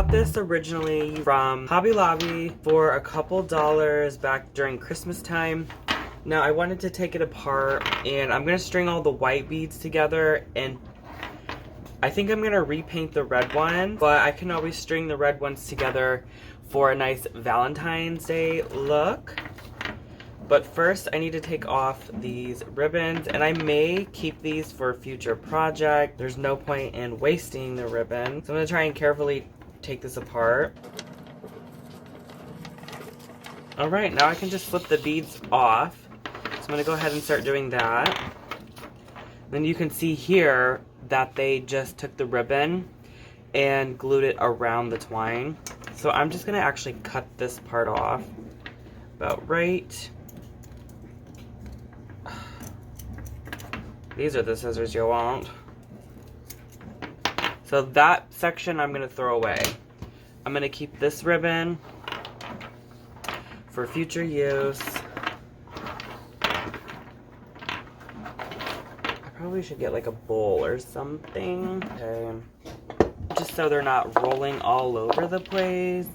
got this originally from Hobby Lobby for a couple dollars back during Christmas time. Now I wanted to take it apart, and I'm going to string all the white beads together, and I think I'm going to repaint the red one, but I can always string the red ones together for a nice Valentine's Day look. But first I need to take off these ribbons, and I may keep these for a future project. There's no point in wasting the ribbon. So I'm going to try and carefully take this apart. Alright, now I can just slip the beads off. So I'm going to go ahead and start doing that. Then you can see here that they just took the ribbon and glued it around the twine. So I'm just going to actually cut this part off about right. These are the scissors you want. So that section I'm going to throw away. I'm going to keep this ribbon for future use. I probably should get like a bowl or something. Okay. Just so they're not rolling all over the place.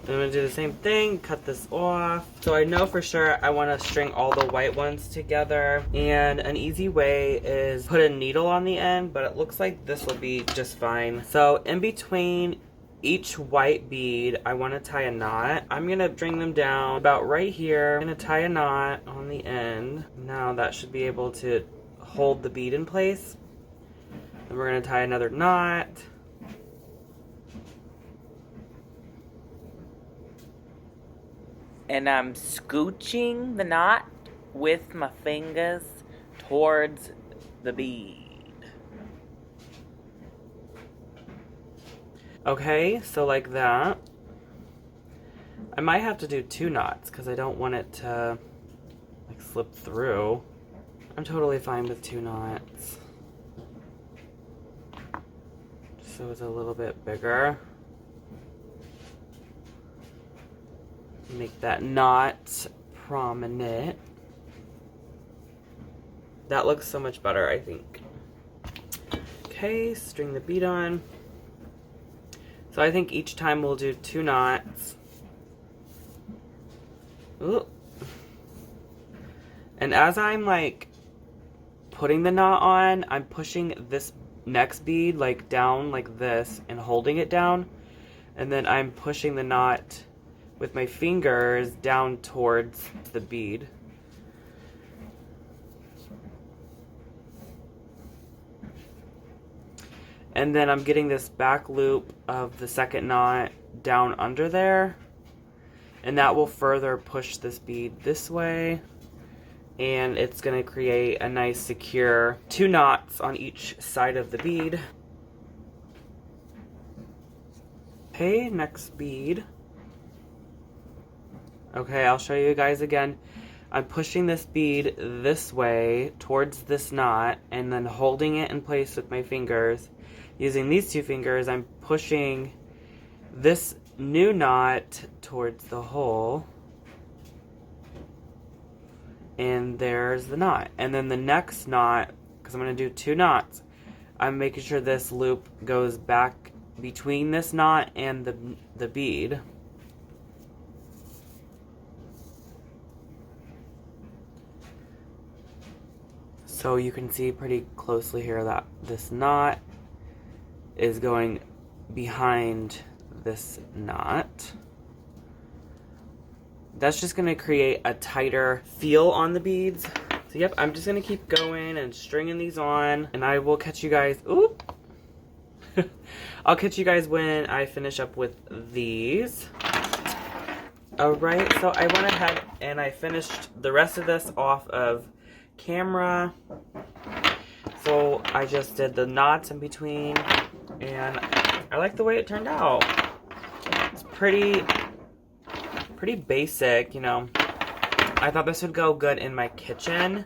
I'm going to do the same thing, cut this off. So I know for sure I want to string all the white ones together. And an easy way is put a needle on the end, but it looks like this will be just fine. So in between each white bead, I want to tie a knot. I'm going to string them down about right here. I'm going to tie a knot on the end. Now that should be able to hold the bead in place. And we're going to tie another knot. And I'm scooching the knot with my fingers towards the bead. Okay, so like that. I might have to do 2 knots because I don't want it to like slip through. I'm totally fine with 2 knots. Just so it's a little bit bigger. Make that knot prominent. That looks so much better, I think. Okay, string the bead on. So I think each time we'll do 2 knots. Ooh. And as I'm like putting the knot on, I'm pushing this next bead like down like this and holding it down. And then I'm pushing the knot with my fingers down towards the bead. And then I'm getting this back loop of the second knot down under there. And that will further push this bead this way. And it's going to create a nice secure 2 knots on each side of the bead. Okay, next bead. Okay, I'll show you guys again. I'm pushing this bead this way towards this knot and then holding it in place with my fingers. Using these 2 fingers, I'm pushing this new knot towards the hole. And there's the knot. And then the next knot, because I'm going to do 2 knots, I'm making sure this loop goes back between this knot and the bead. So you can see pretty closely here that this knot is going behind this knot. That's just going to create a tighter feel on the beads. So yep, I'm just going to keep going and stringing these on, and I will catch you guys, oop! I'll catch you guys when I finish up with these. Alright, so I went ahead and I finished the rest of this off of camera. So I just did the knots in between, and I like the way it turned out. It's pretty basic, you know. I thought this would go good in my kitchen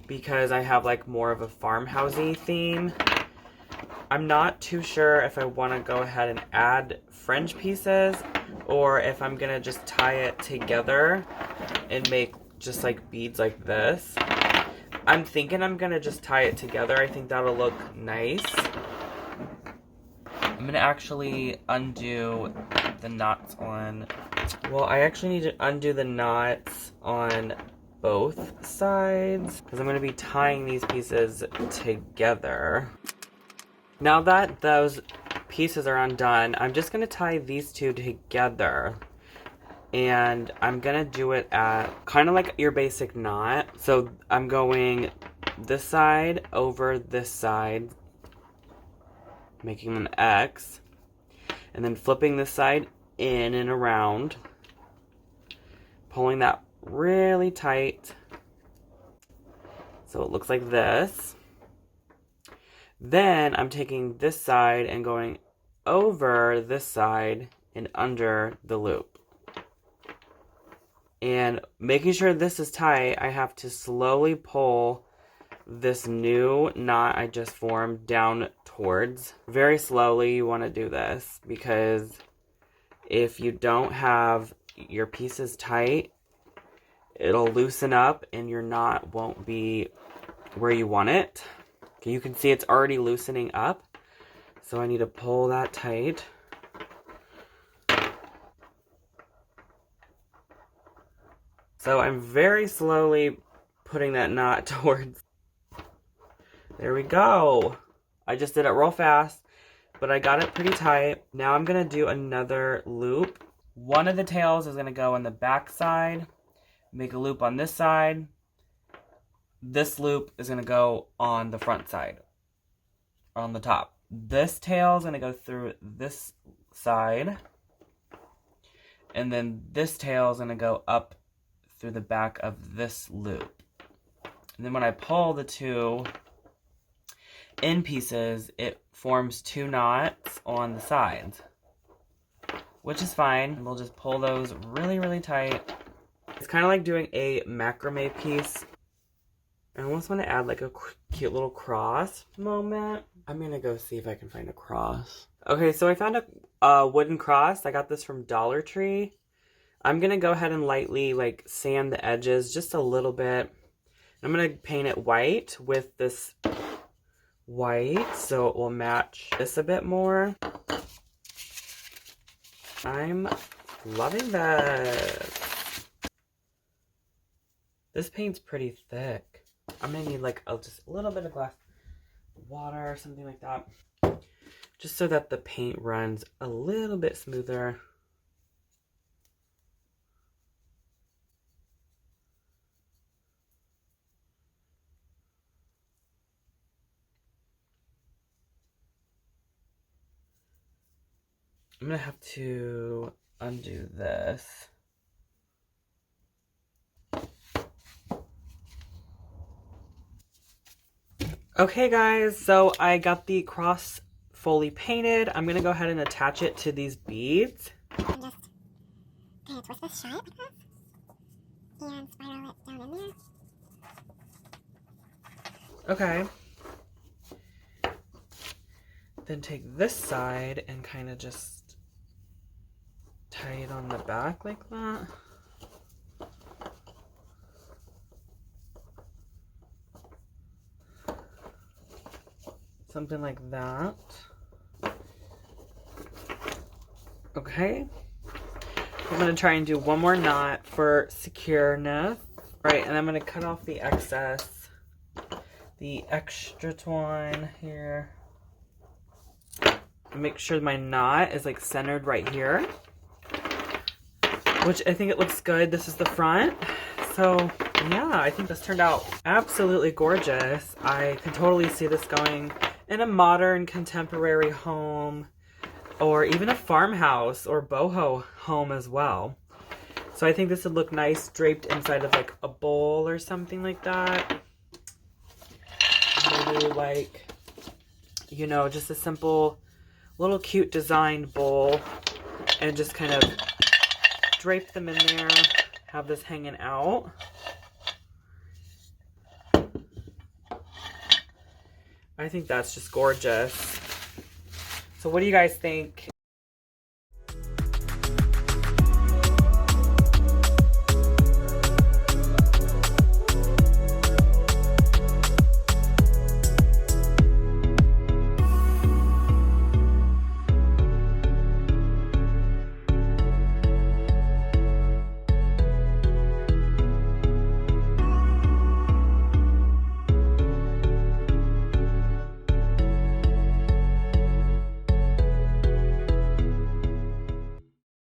because I have like more of a farmhousey theme. I'm not too sure if I want to go ahead and add fringe pieces or if I'm going to just tie it together and make just like beads like this. I'm thinking I'm going to just tie it together. I think that'll look nice. I'm going to actually undo the knots on... Well, I actually need to undo the knots on both sides because I'm going to be tying these pieces together. Now that those pieces are undone, I'm just going to tie these two together. And I'm going to do it at kind of like your basic knot. So I'm going this side over this side, making an X. And then flipping this side in and around. Pulling that really tight. So it looks like this. Then I'm taking this side and going over this side and under the loop. And making sure this is tight, I have to slowly pull this new knot I just formed down towards. Very slowly you want to do this because if you don't have your pieces tight, it'll loosen up and your knot won't be where you want it. You can see it's already loosening up, so I need to pull that tight. So I'm very slowly putting that knot towards. There we go. I just did it real fast, but I got it pretty tight. Now I'm gonna do another loop. One of the tails is gonna go on the back side, make a loop on this side. This loop is going to go on the front side, on the top. This tail is going to go through this side. And then this tail is going to go up through the back of this loop. And then when I pull the two end pieces, it forms two knots on the sides, which is fine. We'll just pull those really, really tight. It's kind of like doing a macrame piece. I almost want to add like a cute little cross moment. I'm going to go see if I can find a cross. Okay, so I found a wooden cross. I got this from Dollar Tree. I'm going to go ahead and lightly like sand the edges just a little bit. I'm going to paint it white with this white so it will match this a bit more. I'm loving this. This paint's pretty thick. I'm gonna need like just a little bit of glass water or something like that, just so that the paint runs a little bit smoother. I'm gonna have to undo this. Okay guys, so I got the cross fully painted. I'm going to go ahead and attach it to these beads. And just kind of twist this shut like this. And spiral it down in there. Okay. Then take this side and kind of just tie it on the back like that. Something like that. Okay. I'm going to try and do one more knot for secureness. Right, and I'm going to cut off the excess, the extra twine here. Make sure my knot is like centered right here, which I think it looks good. This is the front. So yeah, I think this turned out absolutely gorgeous. I can totally see this going in a modern contemporary home, or even a farmhouse or boho home as well. So I think this would look nice draped inside of like a bowl or something like that. Maybe like, you know, just a simple little cute designed bowl, and just kind of drape them in there, have this hanging out. I think that's just gorgeous. So what do you guys think?